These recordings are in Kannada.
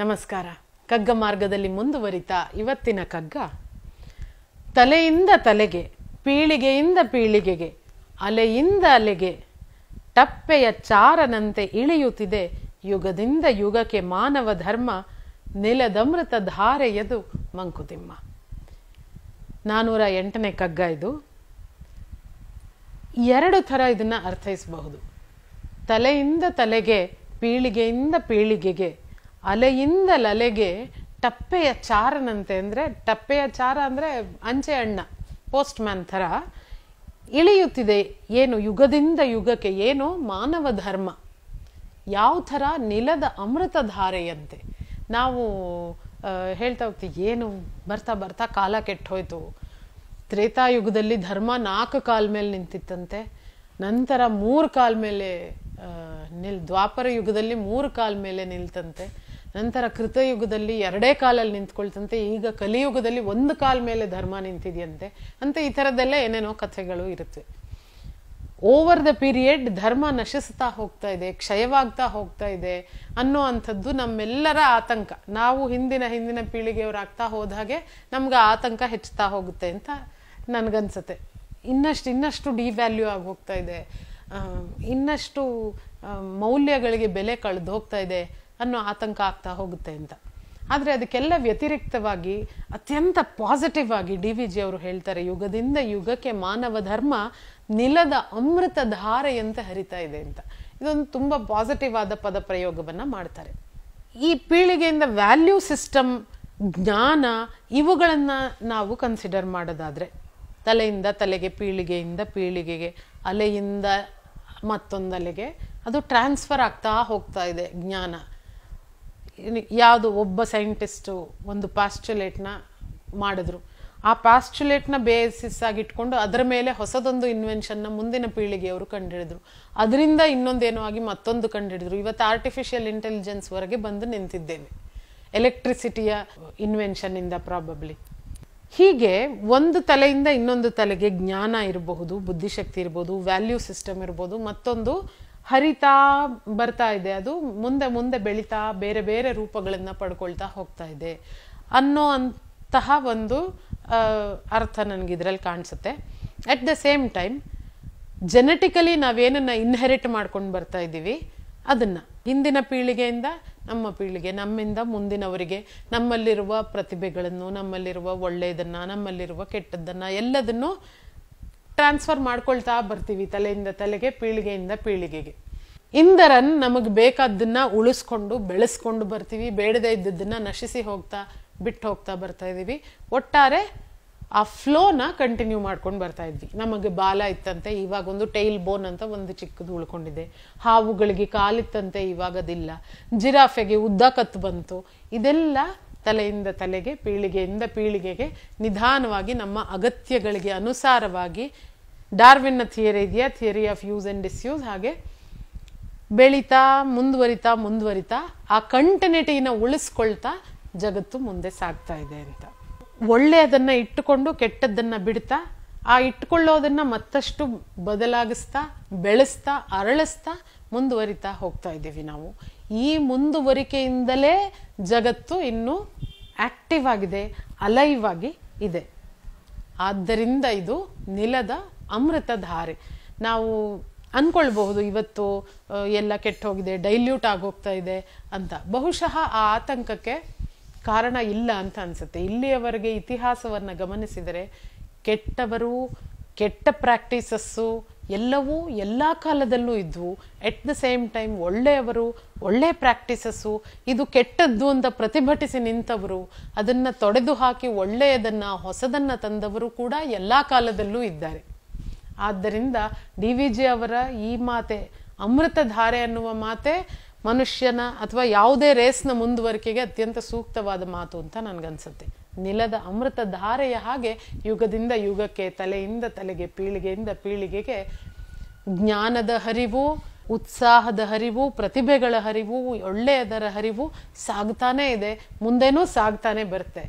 ನಮಸ್ಕಾರ. ಕಗ್ಗ ಮಾರ್ಗದಲ್ಲಿ ಮುಂದುವರಿತಾ ಇವತ್ತಿನ ಕಗ್ಗ, ತಲೆಯಿಂದ ತಲೆಗೆ, ಪೀಳಿಗೆಯಿಂದ ಪೀಳಿಗೆಗೆ, ಅಲೆಯಿಂದ ಅಲೆಗೆ, ಟಪ್ಪೆಯ ಚಾರನಂತೆ ಇಳಿಯುತ್ತಿದೆ ಯುಗದಿಂದ ಯುಗಕ್ಕೆ ಮಾನವ ಧರ್ಮ, ನೆಲದಮೃತ ಧಾರೆಯದು ಮಂಕುತಿಮ್ಮ. 408ನೇ ಕಗ್ಗ ಇದು. ಎರಡು ಥರ ಇದನ್ನ ಅರ್ಥೈಸಬಹುದು. ತಲೆಯಿಂದ ತಲೆಗೆ, ಪೀಳಿಗೆಯಿಂದ ಪೀಳಿಗೆಗೆ, ಅಲೆಯಿಂದ ಲಲೆಗೆ, ಟಪ್ಪೆಯ ಚಾರನಂತೆ, ಅಂದರೆ ಟಪ್ಪೆಯ ಚಾರ ಅಂದರೆ ಅಂಚೆ ಅಣ್ಣ, ಪೋಸ್ಟ್ ಮ್ಯಾನ್ ಥರ ಇಳಿಯುತ್ತಿದೆ. ಏನು? ಯುಗದಿಂದ ಯುಗಕ್ಕೆ. ಏನು? ಮಾನವ ಧರ್ಮ. ಯಾವ ಥರ? ನಿಲದ ಅಮೃತ ಧಾರೆಯಂತೆ. ನಾವು ಹೇಳ್ತಾ ಹೋಗ್ತೀವಿ, ಏನು ಬರ್ತಾ ಬರ್ತಾ ಕಾಲ ಕೆಟ್ಟು ಹೋಯ್ತು. ತ್ರೇತಾಯುಗದಲ್ಲಿ ಧರ್ಮ 4 ಕಾಲ ಮೇಲೆ ನಿಂತಿತ್ತಂತೆ, ನಂತರ 3 ಕಾಲ ಮೇಲೆ ದ್ವಾಪರ ಯುಗದಲ್ಲಿ 3 ಕಾಲ ಮೇಲೆ ನಿಲ್ತಂತೆ, ನಂತರ ಕೃತಯುಗದಲ್ಲಿ 2 ಕಾಲಲ್ಲಿ ನಿಂತ್ಕೊಳ್ತಂತೆ, ಈಗ ಕಲಿಯುಗದಲ್ಲಿ 1 ಕಾಲ ಮೇಲೆ ಧರ್ಮ ನಿಂತಿದೆಯಂತೆ ಅಂತ ಈ ಥರದ್ದೆಲ್ಲ ಏನೇನೋ ಕಥೆಗಳು ಇರುತ್ತೆ. ಓವರ್ ದ ಪೀರಿಯಡ್ ಧರ್ಮ ನಶಿಸ್ತಾ ಹೋಗ್ತಾ ಇದೆ, ಕ್ಷಯವಾಗ್ತಾ ಹೋಗ್ತಾ ಇದೆ ಅನ್ನೋ ಅಂಥದ್ದು ನಮ್ಮೆಲ್ಲರ ಆತಂಕ. ನಾವು ಹಿಂದಿನ ಪೀಳಿಗೆಯವರಾಗ್ತಾ ಹೋದ ಹಾಗೆ ನಮ್ಗೆ ಆತಂಕ ಹೆಚ್ಚುತ್ತಾ ಹೋಗುತ್ತೆ ಅಂತ ನನಗನ್ಸುತ್ತೆ. ಇನ್ನಷ್ಟು ಡಿವ್ಯಾಲ್ಯೂ ಆಗಿ ಹೋಗ್ತಾ ಇದೆ, ಇನ್ನಷ್ಟು ಮೌಲ್ಯಗಳಿಗೆ ಬೆಲೆ ಕಳೆದು ಹೋಗ್ತಾ ಇದೆ ಅನ್ನೋ ಆತಂಕ ಆಗ್ತಾ ಹೋಗುತ್ತೆ ಅಂತ. ಆದರೆ ಅದಕ್ಕೆಲ್ಲ ವ್ಯತಿರಿಕ್ತವಾಗಿ ಅತ್ಯಂತ ಪಾಸಿಟಿವ್ ಆಗಿ DVG ಅವರು ಹೇಳ್ತಾರೆ, ಯುಗದಿಂದ ಯುಗಕ್ಕೆ ಮಾನವ ಧರ್ಮ ನಿಲದ ಅಮೃತ ಧಾರೆಯಂತೆ ಹರಿತಾ ಇದೆ ಅಂತ. ಇದೊಂದು ತುಂಬ ಪಾಸಿಟಿವ್ ಆದ ಪದ ಪ್ರಯೋಗವನ್ನ ಮಾಡ್ತಾರೆ. ಈ ಪೀಳಿಗೆಯಿಂದ ವ್ಯಾಲ್ಯೂ ಸಿಸ್ಟಮ್, ಜ್ಞಾನ, ಇವುಗಳನ್ನ ನಾವು ಕನ್ಸಿಡರ್ ಮಾಡೋದಾದ್ರೆ, ತಲೆಯಿಂದ ತಲೆಗೆ, ಪೀಳಿಗೆಯಿಂದ ಪೀಳಿಗೆಗೆ, ಅಲೆಯಿಂದ ಮತ್ತೊಂದು ಅಲೆಗೆ ಅದು ಟ್ರಾನ್ಸ್ಫರ್ ಆಗ್ತಾ ಹೋಗ್ತಾ ಇದೆ ಜ್ಞಾನ. ಯಾವುದು? ಒಬ್ಬ ಸೈಂಟಿಸ್ಟು ಒಂದು ಪಾಸ್ಚುಲೇಟ್ನ ಮಾಡಿದ್ರು, ಆ ಪಾಸ್ಚುಲೇಟ್ನ ಬೇಸಿಸ್ ಆಗಿ ಇಟ್ಕೊಂಡು ಅದರ ಮೇಲೆ ಹೊಸದೊಂದು ಇನ್ವೆನ್ಷನ್ನ ಮುಂದಿನ ಪೀಳಿಗೆಯವರು ಕಂಡುಹಿಡಿದ್ರು, ಅದರಿಂದ ಇನ್ನೊಂದೇನೋ ಆಗಿ ಮತ್ತೊಂದು ಕಂಡುಹಿಡಿದ್ರು. ಇವತ್ತು ಆರ್ಟಿಫಿಷಿಯಲ್ ಇಂಟೆಲಿಜೆನ್ಸ್ ವರೆಗೆ ಬಂದು ನಿಂತಿದ್ದೇವೆ, ಎಲೆಕ್ಟ್ರಿಸಿಟಿಯ ಇನ್ವೆನ್ಷನ್ ಇಂದ ಪ್ರಾಬಬ್ಲಿ. ಹೀಗೆ ಒಂದು ತಲೆಯಿಂದ ಇನ್ನೊಂದು ತಲೆಗೆ ಜ್ಞಾನ ಇರಬಹುದು, ಬುದ್ಧಿಶಕ್ತಿ ಇರ್ಬೋದು, ವ್ಯಾಲ್ಯೂ ಸಿಸ್ಟಮ್ ಇರ್ಬೋದು, ಮತ್ತೊಂದು ಹರಿತಾ ಬರ್ತಾ ಇದೆ. ಅದು ಮುಂದೆ ಮುಂದೆ ಬೆಳೀತಾ ಬೇರೆ ಬೇರೆ ರೂಪಗಳನ್ನ ಪಡ್ಕೊಳ್ತಾ ಹೋಗ್ತಾ ಇದೆ ಅನ್ನೋ ಅಂತಹ ಒಂದು ಅರ್ಥ ನನಗೆ ಇದರಲ್ಲಿ ಕಾಣಿಸುತ್ತೆ. At the same time genetically ನಾವೇನನ್ನ ಇನ್ಹೆರಿಟ್ ಮಾಡ್ಕೊಂಡು ಬರ್ತಾ ಇದ್ದೀವಿ, ಅದನ್ನ ಹಿಂದಿನ ಪೀಳಿಗೆಯಿಂದ ನಮ್ಮ ಪೀಳಿಗೆ, ನಮ್ಮಿಂದ ಮುಂದಿನವರಿಗೆ ನಮ್ಮಲ್ಲಿರುವ ಪ್ರತಿಭೆಗಳನ್ನು, ನಮ್ಮಲ್ಲಿರುವ ಒಳ್ಳೆಯದನ್ನ, ನಮ್ಮಲ್ಲಿರುವ ಕೆಟ್ಟದ್ದನ್ನ ಎಲ್ಲದನ್ನು ಟ್ರಾನ್ಸ್ಫರ್ ಮಾಡ್ಕೊಳ್ತಾ ಬರ್ತೀವಿ ತಲೆಯಿಂದ ತಲೆಗೆ, ಪೀಳಿಗೆಯಿಂದ ಪೀಳಿಗೆಗೆ. ಇಂದರನ್ ನಮಗೆ ಬೇಕಾದ್ದನ್ನ ಉಳಿಸ್ಕೊಂಡು ಬೆಳೆಸ್ಕೊಂಡು ಬರ್ತೀವಿ, ಬೇಡದೇ ಇದ್ದದ್ದನ್ನ ನಶಿಸಿ ಹೋಗ್ತಾ ಬಿಟ್ಟು ಹೋಗ್ತಾ ಬರ್ತಾ ಇದೀವಿ. ಒಟ್ಟಾರೆ ಆ ಫ್ಲೋನ ಕಂಟಿನ್ಯೂ ಮಾಡ್ಕೊಂಡು ಬರ್ತಾ ಇದ್ವಿ. ನಮಗೆ ಬಾಲ ಇತ್ತಂತೆ, ಇವಾಗ ಒಂದು ಟೈಲ್ ಬೋನ್ ಅಂತ ಒಂದು ಚಿಕ್ಕದು ಉಳ್ಕೊಂಡಿದೆ. ಹಾವುಗಳಿಗೆ ಕಾಲಿತ್ತಂತೆ, ಇವಾಗ ಅದಿಲ್ಲ. ಜಿರಾಫೆಗೆ ಉದ್ದ ಕತ್ತು ಬಂತು. ಇದೆಲ್ಲ ತಲೆಯಿಂದ ತಲೆಗೆ, ಪೀಳಿಗೆಯಿಂದ ಪೀಳಿಗೆಗೆ ನಿಧಾನವಾಗಿ ನಮ್ಮ ಅಗತ್ಯಗಳಿಗೆ ಅನುಸಾರವಾಗಿ, ಡಾರ್ವಿನ್ನ ಥಿಯರಿ ಇದೆಯಾ, theory of use and disuse, ಹಾಗೆ ಬೆಳೀತಾ ಮುಂದುವರಿತಾ ಆ ಕಂಟಿನ್ಯೂಟಿನ ಉಳಿಸ್ಕೊಳ್ತಾ ಜಗತ್ತು ಮುಂದೆ ಸಾಗ್ತಾ ಇದೆ ಅಂತ. ಒಳ್ಳೆಯದನ್ನ ಇಟ್ಟುಕೊಂಡು ಕೆಟ್ಟದ್ದನ್ನ ಬಿಡ್ತಾ, ಆ ಇಟ್ಕೊಳ್ಳೋದನ್ನ ಮತ್ತಷ್ಟು ಬದಲಾಗಿಸ್ತಾ, ಬೆಳೆಸ್ತಾ, ಅರಳಿಸ್ತಾ ಮುಂದುವರಿತಾ ಹೋಗ್ತಾ ಇದ್ದೀವಿ ನಾವು. ಈ ಮುಂದುವರಿಕೆಯಿಂದಲೇ ಜಗತ್ತು ಇನ್ನೂ ಆಕ್ಟಿವ್ ಆಗಿದೆ, ಅಲೈವ್ ಆಗಿ ಇದೆ. ಆದ್ದರಿಂದ ಇದು ನಿಲದ ಅಮೃತ ಧಾರೆ. ನಾವು ಅನ್ಕೊಳ್ಬಹುದು ಇವತ್ತು ಎಲ್ಲ ಕೆಟ್ಟು ಹೋಗಿದೆ, ಡೈಲ್ಯೂಟ್ ಆಗೋಗ್ತಾ ಇದೆ ಅಂತ. ಬಹುಶಃ ಆ ಆತಂಕಕ್ಕೆ ಕಾರಣ ಇಲ್ಲ ಅಂತ ಅನ್ಸುತ್ತೆ. ಇಲ್ಲಿಯವರೆಗೆ ಇತಿಹಾಸವನ್ನ ಗಮನಿಸಿದರೆ ಕೆಟ್ಟವರು, ಕೆಟ್ಟ ಪ್ರಾಕ್ಟೀಸಸ್ಸು ಎಲ್ಲವೂ ಎಲ್ಲ ಕಾಲದಲ್ಲೂ ಇದ್ವು. ಎಟ್ ದ ಸೇಮ್ ಟೈಮ್ ಒಳ್ಳೆಯವರು, ಒಳ್ಳೆ ಪ್ರಾಕ್ಟೀಸಸ್ಸು, ಇದು ಕೆಟ್ಟದ್ದು ಅಂತ ಪ್ರತಿಭಟಿಸಿ ನಿಂತವರು, ಅದನ್ನ ತೊಡೆದು ಹಾಕಿ ಒಳ್ಳೆಯದನ್ನ, ಹೊಸದನ್ನ ತಂದವರು ಕೂಡ ಎಲ್ಲ ಕಾಲದಲ್ಲೂ ಇದ್ದಾರೆ. ಆದ್ದರಿಂದ DVG ಅವರ ಈ ಮಾತೆ, ಅಮೃತ ಧಾರೆ ಅನ್ನುವ ಮಾತೆ, ಮನುಷ್ಯನ ಅಥವಾ ಯಾವುದೇ ರೇಸ್ನ ಮುಂದುವರಿಕೆಗೆ ಅತ್ಯಂತ ಸೂಕ್ತವಾದ ಮಾತು ಅಂತ ನನ್ಗನ್ಸುತ್ತೆ. ನಿಲದ ಅಮೃತ ಧಾರೆಯ ಹಾಗೆ ಯುಗದಿಂದ ಯುಗಕ್ಕೆ, ತಲೆಯಿಂದ ತಲೆಗೆ, ಪೀಳಿಗೆಯಿಂದ ಪೀಳಿಗೆಗೆ ಜ್ಞಾನದ ಹರಿವು, ಉತ್ಸಾಹದ ಹರಿವು, ಪ್ರತಿಭೆಗಳ ಹರಿವು, ಒಳ್ಳೆಯದರ ಹರಿವು ಸಾಗ್ತಾನೆ ಇದೆ, ಮುಂದೇನೂ ಸಾಗ್ತಾನೆ ಬರುತ್ತೆ.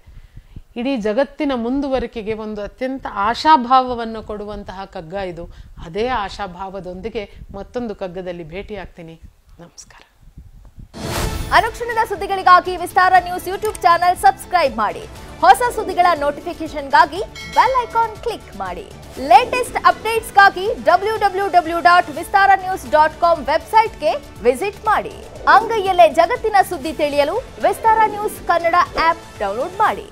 ಇಡೀ ಜಗತ್ತಿನ ಮುಂದುವರಿಕೆಗೆ ಒಂದು ಅತ್ಯಂತ ಆಶಾಭಾವವನ್ನು ಕೊಡುವಂತಹ ಕಗ್ಗ ಇದು. ಅದೇ ಆಶಾಭಾವದೊಂದಿಗೆ ಮತ್ತೊಂದು ಕಗ್ಗದಲ್ಲಿ ಭೇಟಿಯಾಗ್ತೀನಿ. ನಮಸ್ಕಾರ. ಅನುಕ್ಷಣದ ಸುದ್ದಿಗಳಿಗಾಗಿ ವಿಸ್ತಾರ ನ್ಯೂಸ್ ಯೂಟ್ಯೂಬ್ ಚಾನೆಲ್ ಸಬ್ಸ್ಕ್ರೈಬ್ ಮಾಡಿ. ಹೊಸ ಸುದ್ದಿಗಳ ನೋಟಿಫಿಕೇಶನ್ಗಾಗಿ ಬೆಲ್ ಐಕಾನ್ ಕ್ಲಿಕ್ ಮಾಡಿ. ಲೇಟೆಸ್ಟ್ ಅಪ್ಡೇಟ್ಸ್ಗಾಗಿ www.vistaranews.com ವೆಬ್ಸೈಟ್ಗೆ ವಿಸಿಟ್ ಮಾಡಿ. ಅಂಗೈಯಲ್ಲೇ ಜಗತ್ತಿನ ಸುದ್ದಿ ತಿಳಿಯಲು ವಿಸ್ತಾರ ನ್ಯೂಸ್ ಕನ್ನಡ ಆಪ್ ಡೌನ್ಲೋಡ್ ಮಾಡಿ.